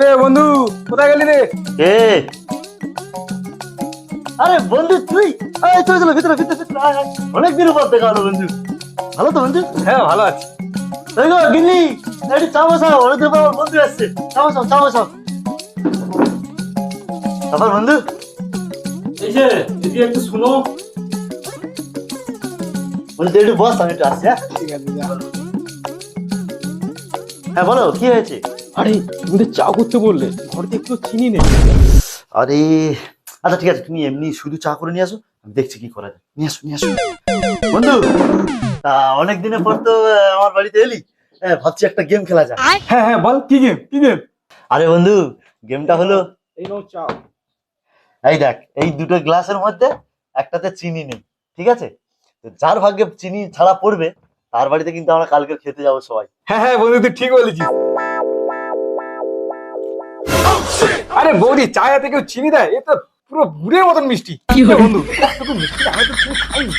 রে বন্ধু, কোথায় গেলি রে? এ আরে বন্ধু তুই চলে চলো ভিতরে ভিতরে ভিতরে আয়, আয়। অনেকদিন পর দেখা হলো বন্ধু। ভালো তো বন্ধু? হ্যাঁ ভালো আছি। এই গো গিন্নি, একটু চা বসাও, অনেকদিন পর আমার বন্ধু আসছে। চা বসাও চা বসাও। তারপর বন্ধু এই যে দিদি একটু শুনো। বন্ধু তুই একটু বস, আমি একটু আসছি। হ্যাঁ ঠিক আছে যা। হ্যাঁ বলো কি হয়েছে? আরে তুমি তো চা করতে বললে, ঘরে একটু চিনি নেই। আরে আচ্ছা ঠিক আছে, তুমি এমনি শুধু চা করে নিয়ে আসো, আমি দেখছি কি করা যায়। নিয়ে আসো নিয়ে আসো বন্ধু। অনেক দিনের পর তো আমার বাড়িতে এলি। ভাবছি একটা গেম খেলা যায়। হ্যাঁ হ্যাঁ বল, কি গেম কি গেম? আরে বন্ধু, গেমটা হলো এই নাও চা। এই দেখ, এই দুটো গ্লাসের মধ্যে একটাতে চিনি নেই, ঠিক আছে? তো যার ভাগ্যে চিনি ছাড়া পড়বে, তার বাড়িতে কিন্তু আমরা কালকে খেতে যাবো সবাই। হ্যাঁ হ্যাঁ বন্ধু, তুই ঠিক বলেছিস। আরে বৌদি, চায়ে কেউ চিনি দেয়? এ তো পুরো গুড়ের মতন মিষ্টি। কি বন্ধু, এত মিষ্টি আমি তো চিনি খাইনি।